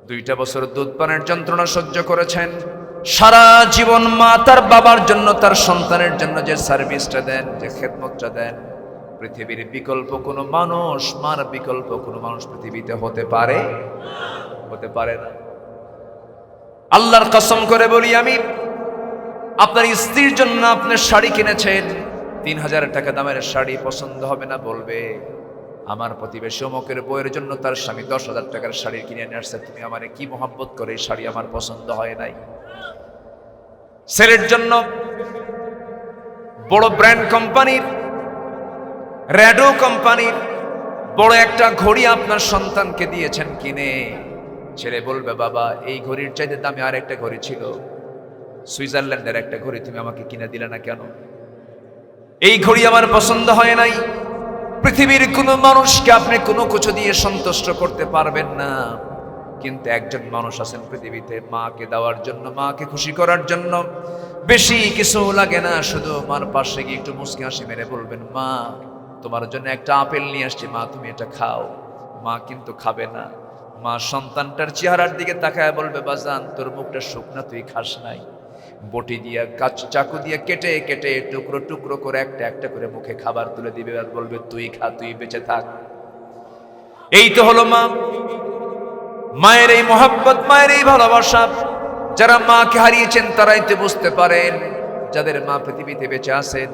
2টা বছর দুধ পানের যন্ত্রণা সহ্য করেছেন, সারা জীবন মা তার বাবার জন্য তার সন্তানের জন্য যে সার্ভিসটা দেন, যে খেদমতটা দেন, পৃথিবীর বিকল্প কোনো মানুষ, মার বিকল্প কোনো মানুষ পৃথিবীতে হতে পারে না। আল্লাহর কসম করে বলি, আমি আপনার স্ত্রীর জন্য আপনার শাড়ি কিনেছেন, 3,000 টাকা দামের শাড়ি, পছন্দ হবে না, বলবে আমার প্রতিবেশী অমুকের বউয়ের জন্য তার স্বামী 10,000 টাকার শাড়ি কিনে নিয়ে আসছে, তুমি আমারে কি মোহাব্বত করে এই শাড়ি আমার পছন্দ হয় নাই। ছেলের জন্য বড় ব্র্যান্ড কোম্পানির, র্যাডো কোম্পানির বড় একটা ঘড়ি আপনার সন্তানকে দিয়েছেন কিনে, ছেলে বলবে বাবা এই ঘড়ির চাইতে দামি আর একটা ঘড়ি ছিল, সুইজারল্যান্ডের একটা ঘড়ি, তুমি আমাকে কিনে দিলে না কেন? এই ঘড়ি আমার পছন্দ হয় নাই। পৃথিবীর কোনো মানুষকে আপনি কোনো কিছু দিয়ে সন্তুষ্ট করতে পারবেন না, কিন্তু একজন মানুষ আছেন পৃথিবীতে মাকে দেওয়ার জন্য, মাকে খুশি করার জন্য। বেশি কিছু লাগে না, শুধু মার পাশে গিয়ে একটু মুচকি হাসি মেরে বলবেন মা তোমার জন্য একটা আপেল নিয়ে আসছি, মা তুমি এটা খাও। মা কিন্তু খাবে না। মা সন্তানটার চেহারার দিকে তাকায় বলবে বাজান তোর মুখটা শুকনা, তুই খাস নাই। বটি দিয়া চাকু দিয়ে কেটে কেটে টুকরো টুকরো করে একটা একটা করে মুখে খাবার তুলে দিবে আর বলবে তুই খা, তুই বেঁচে থাক। এই তো হলো মা। মায়ের এই মহব্বত, মায়ের এই ভালোবাসা, যারা মাকে হারিয়েছেন তারাই তো বুঝতে পারেন। যাদের মা পৃথিবীতে বেঁচে আছেন,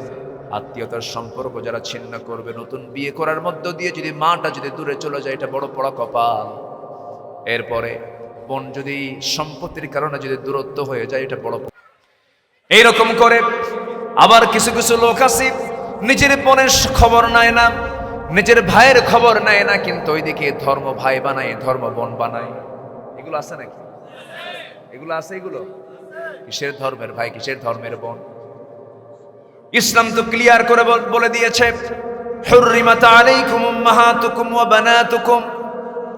আত্মীয়তার সম্পর্ক যারা ছিন্ন করবে, নতুন বিয়ে করার মধ্য দিয়ে যদি মাটা যদি দূরে চলে যায়, এটা বড় পড়া কপাল। এরপরে বোন যদি সম্পত্তির কারণে যদি দূরত্ব হয়ে যায়, এটা বড়। এইরকম করে আবার কিছু কিছু লোক আছে নিজের বোনের খবর নেয় না, নিজের ভাইয়ের খবর নেয় না, কিন্তু ওইদিকে ধর্ম ভাই বানায়, ধর্ম বোন বানায়। এগুলো আছে নাকি? এগুলো আছে? এগুলো কিসের ধর্মের ভাই, কিসের ধর্মের বোন? ইসলাম তো ক্লিয়ার করে বলে দিয়েছে হুররিমাত আলাইকুম উম্মাহাতুকুম ওয়া বানাতুকুম।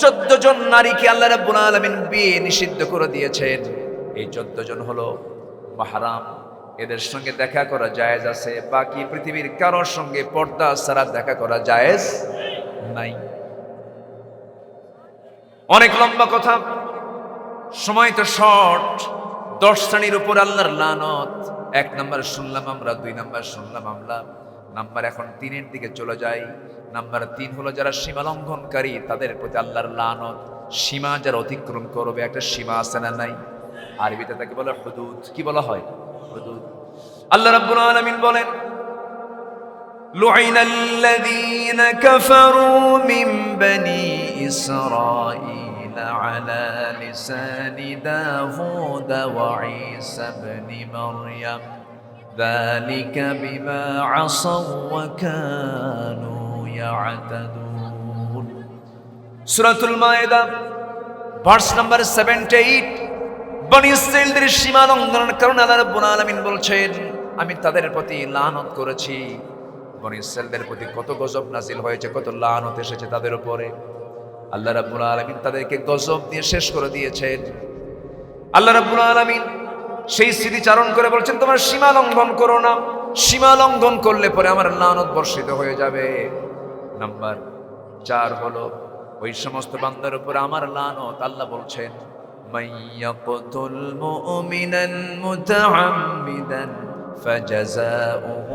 14 জন নারীকে আল্লাহ রাব্বুল আলামিন বিয়ে নিষিদ্ধ করে দিয়েছেন। এই 14 জন হলো মাহরাম, এদের সঙ্গে দেখা করা জায়েজ আছে। বাকি পৃথিবীর কারোর সঙ্গে পর্দা ছাড়া দেখা করা জায়েজ নাই। অনেক লম্বা কথা, সময় তো শর্ট। 10 শ্রেণীর উপর আল্লাহর লানত। 1 নাম্বার শুনলাম আমরা, 2 নাম্বার শুনলাম আমরা, নাম্বার এখন 3-এর দিকে চলে যাই। নাম্বার 3 হলো যারা সীমা লঙ্ঘনকারী, তাদের প্রতি আল্লাহর লানত। সীমা যারা অতিক্রম করবে, একটা সীমা আছে না নাই? আরবিতে তাকে বলে হুদুদ। কি বলা হয়? হুদুদ। আল্লাহ রাব্বুল আলামিন বলেন লুইনাল্লাযীনা কাফারু মিন বনি ইসরাঈল আলা লিসানি দাউদ ওয়া ঈসা ইবনে মারইয়াম যালিকা বিমা আসাউ ওয়া কানু ইয়াতাদুন। সূরাতুল মায়েদা ভার্স নাম্বার 78। বনি ইসরাঈলদের সীমা লঙ্ঘনের কারণে আল্লাহ রাব্বুল আলামিন বলছেন আমি তাদের প্রতি লানত করেছি। বনি ইসরাঈলদের প্রতি কত গজব নাজিল হয়েছে, কত লানত এসেছে তাদের উপরে। আল্লাহ রাব্বুল আলামিন তাদেরকে গজব দিয়ে শেষ করে দিয়েছেন। আল্লাহ রাব্বুল আলামিন সেই স্মৃতিচারণ করে বলছেন তোমরা সীমা লঙ্ঘন করো না, সীমা লঙ্ঘন করলে পরে আমার লানত বর্ষিত হয়ে যাবে। নাম্বার 4 হলো ওই সমস্ত বান্দার উপর আমার লানত। আল্লাহ বলছেন من يقتل مؤمنا متعمدا فجزاؤه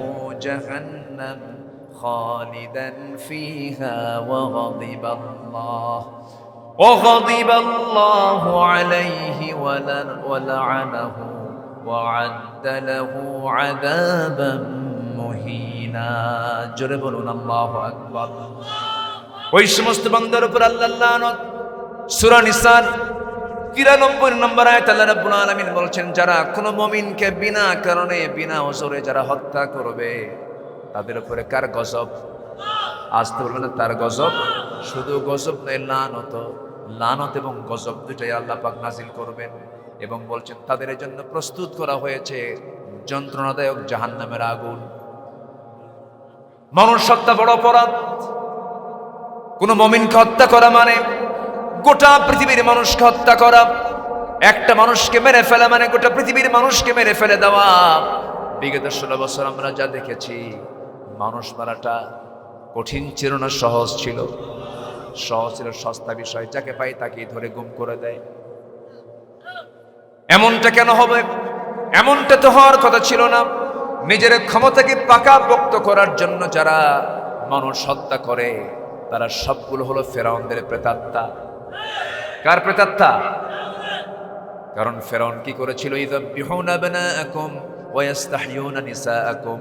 جهنم خالدا فيها وغضب الله عليه ولعنه وعد له عذابا مهينا। মুহিনা। জোরে বলুন আল্লাহু আকবার। ওই সমস্ত বান্দার উপর আল্লাহর লানত। সূরা নিসার 93 নম্বর আয়াত আল্লাহ রাব্বুল আলামিন বলছেন, যারা কোনো মুমিনকে বিনা কারণে বিনা ওজরে যারা হত্যা করবে তাদের উপরে কার গজব? আসতে বলবেন না তার গজব। শুধু গজব নয়, লানত এবং গজব দুটাই আল্লাহ পাক নাজিল করবেন এবং বলছেন তাদের জন্য প্রস্তুত করা হয়েছে যন্ত্রণাদায়ক জাহান্নামের আগুন। মানুষ হত্যা বড় অপরাধ। কোন মুমিনকে হত্যা করা মানে গোটা পৃথিবীর মানুষকে হত্যা করা। একটা মানুষকে মেরে ফেলা মানে গোটা পৃথিবীর মানুষকে মেরে ফেলে দেওয়া। বিগত 16 বছর আমরা যা দেখেছি, মানুষ মারাটা কঠিন ছিল না, সহজ ছিল? সহজ ছিল, সস্তা বিষয়। যাকে পাই তাকেই ধরে গুম করে দেয়। এমনটা কেন হবে? এমনটা তো হওয়ার কথা ছিল না। নিজের ক্ষমতাকে পাকাপোক্ত করার জন্য যারা মানুষ হত্যা করে তারা সবগুলো হলো ফেরাউনদের প্রেতাত্মা। কার প্রেতাত্মা? কারণ ফেরাউন কি করেছিল? ইযাবিহুনা আবনাআকুম ওয়া ইস্তাহইয়ুনা নিসাআকুম।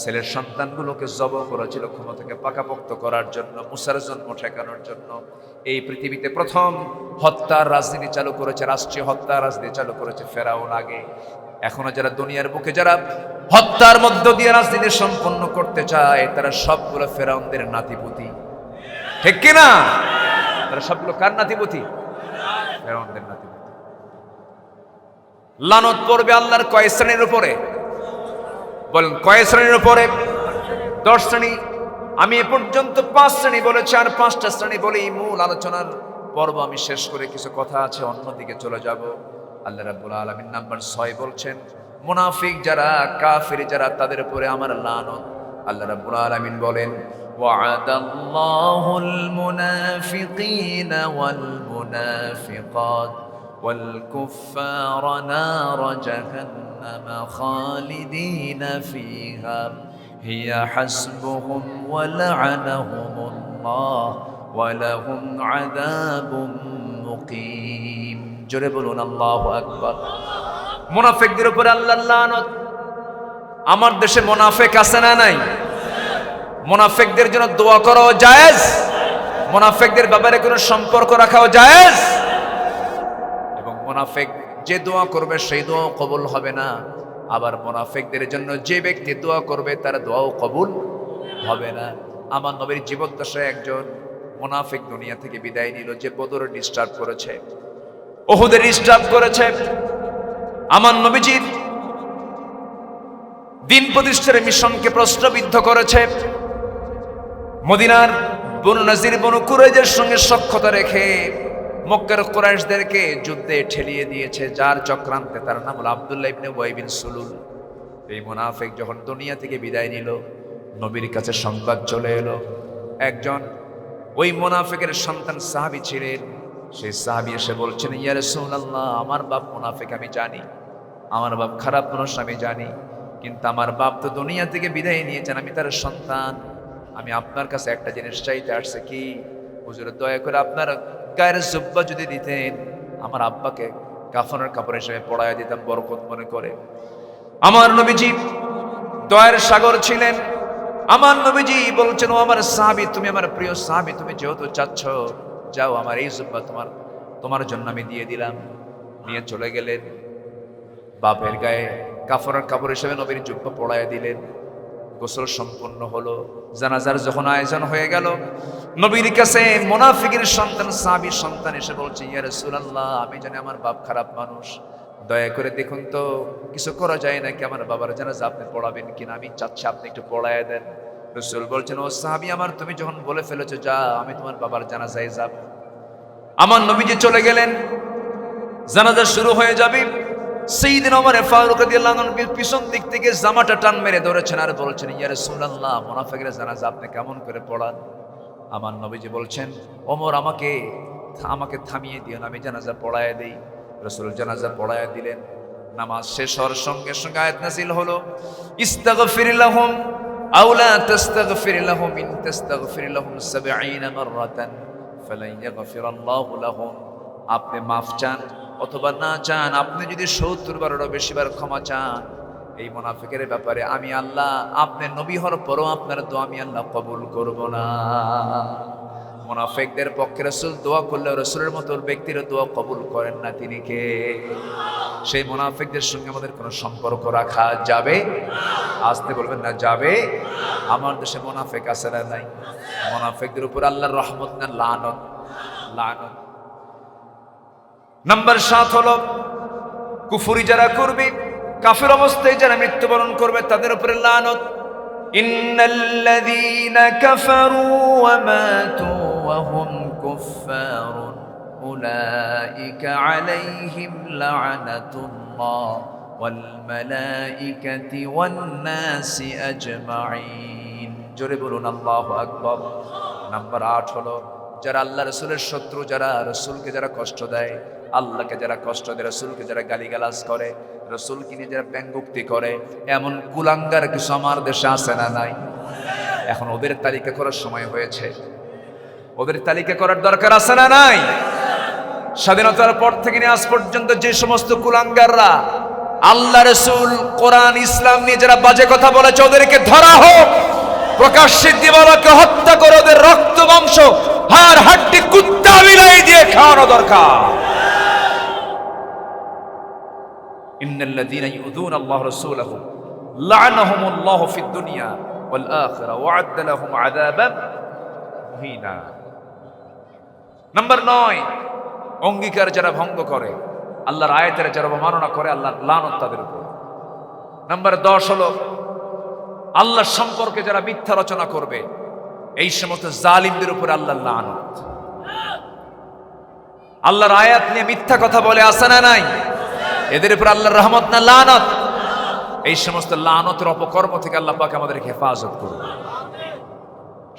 ছেলের সন্তানগুলোকে জবাই করেছিল ক্ষমতাকে পাকাপোক্ত করার জন্য, মুসার জন্ম ঠেকানোর জন্য। এই পৃথিবীতে প্রথম হত্যার রাজনীতি চালু করেছে, রাষ্ট্রীয় হত্যার রাজনীতি চালু করেছে ফেরাউন আগে। এখনো যারা দুনিয়ার বুকে যারা হত্যার মধ্য দিয়ে রাজনীতি সম্পন্ন করতে চায় তারা সবগুলো ফেরাউনদের নাতিপুতি। ঠিক কিনা? তারা সবগুলো কার নাতিপুতি? ফেরাউনদের নাতিপুতি। লানত পড়বে আল্লাহর কয় শ্রেণীর উপরে? বলেন কয় শ্রেণীর উপরে? 10 শ্রেণী। আমি এ পর্যন্ত 5 শ্রেণী বলেছি, আর 5টা শ্রেণী বলেই মূল আলোচনার পর্ব আমি শেষ করে কিছু কথা আছে অন্যদিকে চলে যাব। আল্লাহ রাব্বুল আলামিন নাম্বার 6 বলছেন, মুনাফিক যারা, কাফির যারা, তাদের উপরে আমার লানত। আল্লাহ রাব্বুল আলামিন বলেন, ওয়া'আদাল্লাহুল মুনাফিকিনা ওয়াল মুনাফিকাত ওয়াল কুফফারা নার জাহান্নাম খালিদিনা ফিহা হিয়া হাসবুহুম ওয়া লা'আনাহুমুল্লাহ ওয়া লাহুম আযাবুম মুকিম। জোরে বলুন আল্লাহু আকবার। মুনাফিকদের উপর আল্লাহর লানত। আমার দেশে মুনাফিক আছে না নাই? মুনাফিকদের জন্য দোয়া করাও জায়েজ, মুনাফিকদের ব্যাপারে কোনো সম্পর্ক রাখাও জায়েজ। এবং মুনাফিক যে দোয়া করবে সেই দোয়াও কবুল হবে না। আবার মুনাফিকদের জন্য যে ব্যক্তি দোয়া করবে তার দোয়াও কবুল হবে না। আমার নবীর জীবদ্দশায় একজন মুনাফিক দুনিয়া থেকে বিদায় নিল, যে বদরে ডিস্টার্ব করেছে, উহুদে ডিস্টার্ব করেছে। আমার নবীজির দিন প্রতিষ্ঠার মিশনকে প্রশ্নবিদ্ধ করেছে। মদিনার বনু নাজির, বনু কুরাইজের সঙ্গে সখ্যতা রেখে মক্কার কুরাইশদেরকে যুদ্ধে ঠেলিয়ে দিয়েছে। যার চক্রান্তে তার নাম হলো আব্দুল্লাহ ইবনে উবাই বিন সুলুল। এই মুনাফিক যখন দুনিয়া থেকে বিদায় নিল, নবীর কাছে সংবাদ চলে এলো। একজন ওই মুনাফিকের সন্তান সাহাবী ছিলেন। সেই সাহাবী এসে বলছেন, ইয়া রাসূলুল্লাহ, আমার বাপ মুনাফিক আমি জানি, আমার বাপ খারাপ মানুষ আমি জানি, কিন্তু আমার বাপ তো দুনিয়া থেকে বিদায় নিয়েছেন, আমি তার সন্তান। আমি আপনার কাছে একটা জিনিস চাইতে আসছে। কি? হুজুর, দয়া করে আপনার গায়ের জুব্বা যদি দিতেন, আমার আব্বাকে কাফনের কাপড় হিসেবে পড়ায় দিতাম বরকত মনে করে। আমার নবীজি দয়ার সাগর ছিলেন। আমার নবীজি বলছেন, ও আমার সাহাবী, তুমি আমার প্রিয় সাহাবী, তুমি যেহেতু চাচ্ছ, যাও, আমার এই জুব্বা তোমার জন্য আমি দিয়ে দিলাম। নিয়ে চলে গেলেন। বাপের গায়ে কাফনের কাপড় হিসেবে নবীর জুব্বা পড়ায় দিলেন। গোসল সম্পন্ন হলো। জানাজার যখন আয়োজন হয়ে গেল, নবীর কাছে মুনাফিকের সন্তান, সাহাবীর সন্তান এসে বলছে, ইয়া রাসূলুল্লাহ, আমি জানি আমার বাপ খারাপ মানুষ, দয়া করে দেখুন তো কিছু করা যায় নাকি, আমার বাবার জানাজা আপনি পড়াবেন কিনা, আমি চাচ্ছি আপনি একটু পড়ায় দেন। রাসূল বলছেন, ও সাহাবী আমার, তুমি যখন বলে ফেলেছো, যা, আমি তোমার বাবার জানাজায় যাব। আমার নবীজি চলে গেলেন। জানাজা শুরু হয়ে যাবে। সাইয়্যিদনা ওমর ফারুক রাদিয়াল্লাহু আনহু পিছন দিক থেকে জামাটা টান মেরে ধরেছেন আর বলছেন, ইয়া রাসূলুল্লাহ, মুনাফিকের জানাজা আপনি কেমন করে পড়ান? আমার নবীজি বলছেন, ওমর আমাকে থামিয়ে দিন, আমি জানাজা পড়ায় দেই। রাসূল জানাজা পড়ায় দিলেন। নামাজ শেষ হওয়ার সঙ্গে সঙ্গে আয়াত নাযিল হলো, ইস্তাগফির লাহুম আও লা তাস্তাগফির লাহুম ইন তাস্তাগফির লাহুম ৭০ মাররাতান ফালান ইয়াগফিরাল্লাহু লাহুম। আপনি মাফ চান অথবা না চান, আপনি যদি ৭০ বারেরও বেশিবার ক্ষমা চান, এই মুনাফিকের ব্যাপারে আমি আল্লাহ আপনার নবী হওয়ার পরও আপনার দোয়া আমি আল্লাহ কবুল করব না। মুনাফিকদের পক্ষে রাসূল দোয়া করলে রাসূলের মতো ব্যক্তির দোয়া কবুল করেন না। তিনি কে? সেই মুনাফিকদের সঙ্গে আমাদের কোনো সম্পর্ক রাখা যাবে? আসতে বলবেন না, যাবে? আমার দেশে মুনাফিক আছে না নাই? মুনাফিকদের উপর আল্লাহর রহমত না লানত? লানত। নাম্বার 7 হলো কুফরি যারা করবে, কাফের অবস্থায় যারা মৃত্যুবরণ করবে তাদের উপরে লানত। ইন্নাল্লাযীনা কাফারু ওয়া মাতু ওয়া হুম কুফফারুন উলাইকা আলাইহিম লা'নাতুল্লাহ ওয়াল মালাইকাতি ওয়ান নাসি আজমাইন। জোরে বলুন আল্লাহু আকবার। নাম্বার 8 হলো যারা আল্লাহ রাসূলের শত্রু, যারা রাসূলকে যারা কষ্ট দেয়, আল্লাহকে যারা কষ্ট দেয়, রাসূলকে যারা গালিগালাজ করে, রাসূলকে নিয়ে যারা ব্যঙ্গোক্তি করে, এমন কুলাঙ্গার কিছু আমার দেশে আছে না নাই? এখন ওদের তালিকা করার সময় হয়েছে। ওদের তালিকা করার দরকার আছে না নাই? স্বাধীনতার পর থেকে নিয়ে আজ পর্যন্ত যে সমস্ত কুলাঙ্গাররা আল্লাহ রাসূল কোরআন ইসলাম নিয়ে যারা বাজে কথা বলেছে, ওদেরকে ধরা হোক, প্রকাশ্যে দিবালোকে হত্যা করে ওদের রক্ত মাংস হাড় হাড্ডি কুত্তা বিলাই দিয়ে খাওয়ানো দরকার। ইন্নাল্লাযীনা ইউযুনা আল্লাহ রাসূলাহু লা'নাহুমুল্লাহু ফিদ দুনিয়া ওয়াল আখিরা ওয়া আ'আদ্দা লাহুম আযাবান মুহিনা। নাম্বার 9, অঙ্গীকার যারা ভঙ্গ করে, আল্লাহর আয়াতের যারা অবমাননা করে, আল্লাহর লানত তাদের উপর। নাম্বার 10 হলো আল্লাহর সম্পর্কে যারা মিথ্যা রচনা করবে, এই সমস্ত জালিমদের উপরে আল্লাহর লানত। আল্লাহর আয়াত নিয়ে মিথ্যা কথা বলে আছে না নাই? এদের উপর আল্লাহর রহমত না লানত? এই সমস্ত লানতের অপকর্ম থেকে আল্লাহ পাক আমাদেরকে হেফাজত করুন।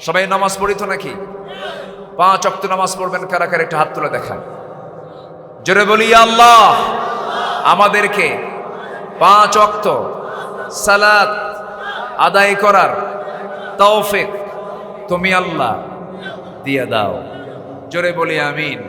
সবাই নামাজ পড়িত নাকি? 5 ওয়াক্ত নামাজ পড়বেন কারা কারা? একটা হাত তুলে দেখান। জোরে বলি আল্লাহ আমাদেরকে 5 ওয়াক্ত সালাত আদায় করার তৌফিক তুমি আল্লাহ দিয়ে দাও। জোরে বলি আমিন।